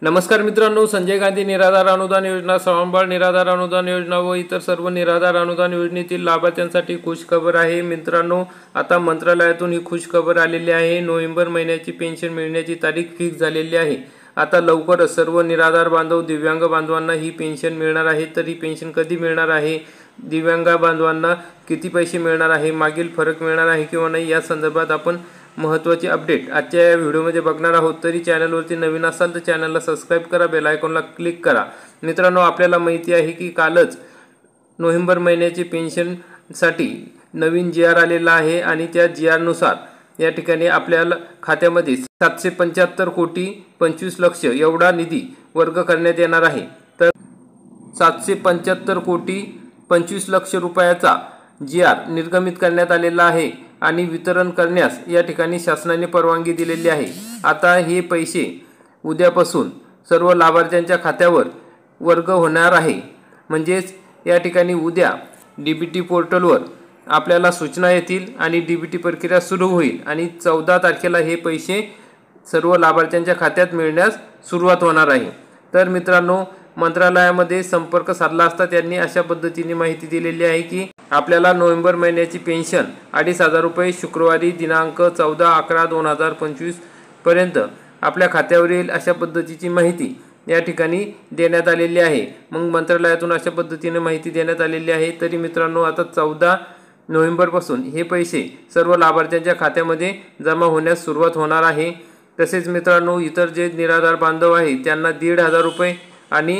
नमस्कार मित्रांनो, संजय गांधी निराधार अनुदान योजना, श्रावणबाळ निराधार अनुदान योजना व इतर सर्व निराधार अनुदान योजनेतील लाभार्थ्यांसाठी खुश खबर आहे। मित्रांनो, आता मंत्रालयातून ही खुश खबर आलेली आहे। नोव्हेंबर महिन्याची पेन्शन मिळण्याची तारीख फिक्स झालेली आहे। आता लवकरच सर्व निराधार बांधव, दिव्यांग बांधवांना ही पेन्शन मिळणार आहे। तर ही पेन्शन कधी मिळणार आहे, दिव्यांग बांधवांना किती पैसे मिळणार आहे, मागील फरक मिळणार आहे किंवा नाही, या संदर्भात आपण महत्त्वाची अपडेट आजच्या या व्हिडिओमध्ये बघणार आहोत। तरी चॅनलवरती नवीन असाल तर चॅनलला सबस्क्राइब करा, बेल आयकॉनला क्लिक करा। मित्रांनो, आपल्याला माहिती आहे की कालच नोव्हेंबर महिन्याची पेन्शनसाठी नवीन GR आलेला आहे आणि त्या GR नुसार या ठिकाणी आपल्या खात्यामध्ये 775 कोटी 25 लक्ष एवढा निधी वर्ग करण्यात येणार आहे। तर 775 कोटी 25 लक्ष रुपयाचा GR निर्गमित करण्यात आलेला आहे आणि वितरण करण्यास या ठिकाणी शासनाने परवानगी दिलेली आहे। आता हे पैसे उद्यापासून सर्व लाभार्थ्यांच्या खात्यावर वर्ग होणार आहे। म्हणजेच या ठिकाणी उद्या DBT पोर्टलवर आपल्याला सूचना येतील आणि DBT प्रक्रिया सुरू होईल आणि 14 तारखेला हे पैसे सर्व लाभार्थ्यांच्या खात्यात मिळण्यास सुरुवात होणार आहे। तर मित्रांनो, मंत्रालयामध्ये संपर्क साधला असता त्यांनी अशा पद्धतीने माहिती दिलेली आहे की आपल्याला नोव्हेंबर महिन्याची पेन्शन 2,500 रुपये शुक्रवारी दिनांक 14/11/2025 पर्यंत आपल्या खात्यावर येईल, अशा पद्धतीची माहिती या ठिकाणी देण्यात आलेली आहे। मग मंत्रालयातून अशा पद्धतीने माहिती देण्यात आलेली आहे। तरी मित्रांनो, आता 14 नोव्हेंबरपासून हे पैसे सर्व लाभार्थ्यांच्या खात्यामध्ये जमा होण्यास सुरुवात होणार आहे। तसेच मित्रांनो, इतर जे निराधार बांधव आहेत त्यांना 1,500 रुपये आणि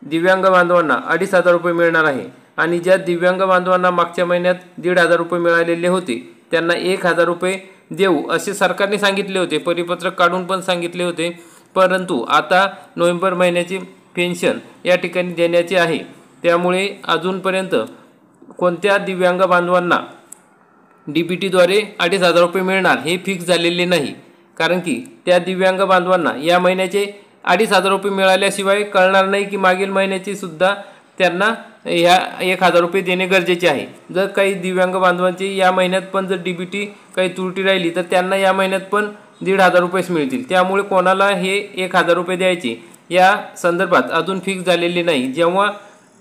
दिव्यांग बांधवांना 2,500 रुपये मिळणार आहे। आणि ज्या दिव्यांग बांधवांना मागच्या महिन्यात 1,500 रुपये मिळालेले होते त्यांना 1,000 रुपये देऊ असे सरकारने सांगितले होते, परिपत्रक काढून पण सांगितले होते। परंतु आता नोव्हेंबर महिन्याची पेन्शन या ठिकाणी देण्याची आहे, त्यामुळे अजूनपर्यंत कोणत्या दिव्यांग बांधवांना DBTद्वारे 2,500 रुपये मिळणार हे फिक्स झालेले नाही। कारण की त्या दिव्यांग बांधवांना या महिन्याचे 2,500 रुपये मिळाल्याशिवाय कळणार नाही की मागील महिन्याची सुद्धा त्यांना ह्या 1,000 रुपये देणे गरजेचे आहे। जर काही दिव्यांग बांधवांची या महिन्यात पण जर DBT काही त्रुटी राहिली तर त्यांना या महिन्यात पण 1,500 रुपयेच मिळतील। त्यामुळे कोणाला हे 1,000 रुपये द्यायचे या संदर्भात अजून फिक्स झालेले नाही। जेव्हा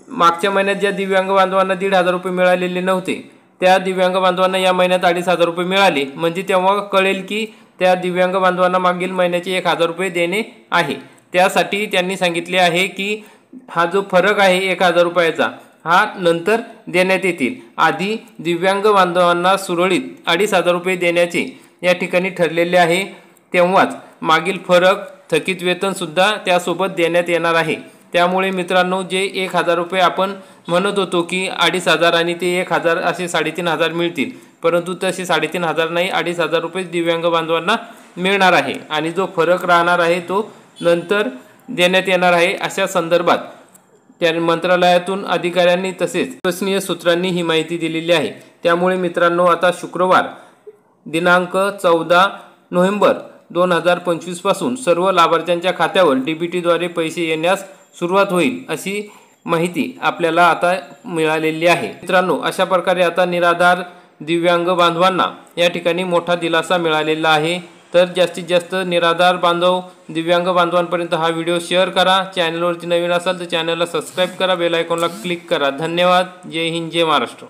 मागच्या महिन्यात ज्या दिव्यांग बांधवांना 1,500 रुपये मिळालेले नव्हते त्या दिव्यांग बांधवांना या महिन्यात 2,500 रुपये मिळाले, म्हणजे तेव्हा कळेल की त्या दिव्यांग बांधवांना मागील महिन्याचे 1,000 रुपये देणे आहे। त्यासाठी त्यांनी सांगितले आहे की हा जो फरक आहे 1,000 रुपयाचा हा नंतर देण्यात येतील। आधी दिव्यांग बांधवांना सुरळीत 2,500 रुपये देण्याचे या ठिकाणी ठरलेले आहे, तेव्हाच मागील फरक थकीत वेतन सुद्धा त्यासोबत देण्यात येणार आहे। त्यामुळे मित्रांनो, जे 1,000 रुपये आपण म्हणत होतो की 2,500 आणि ते 1,000 असे 3,500 मिळतील, परंतु तसे 3,500 नाही, 2,500 रुपये दिव्यांग बांधवांना मिळणार आहे आणि जो फरक राहणार आहे तो नंतर देण्यात येणार आहे। अशा संदर्भात त्या मंत्रालयातून अधिकाऱ्यांनी तसेच विश्वसनीय सूत्रांनी ही माहिती दिलेली आहे। त्यामुळे मित्रांनो, आता शुक्रवार दिनांक 14 नोव्हेंबर 2025 पासून सर्व लाभार्थ्यांच्या खात्यावर DBTद्वारे पैसे येण्यास सुरुवात होईल, अशी माहिती आपल्याला आता मिळालेली आहे। मित्रांनो, अशा प्रकारे आता निराधार दिव्यांग बांधवांना या ठिकाणी मोठा दिलासा मिळालेला आहे। तर जास्तीत जास्त निराधार बांधव, दिव्यांग बांधवांपर्यंत हा व्हिडिओ शेअर करा। चॅनलवरती नवीन असाल तर चॅनलला सबस्क्राइब करा, बेल आयकॉनला क्लिक करा। धन्यवाद। जय हिंद, जय महाराष्ट्र।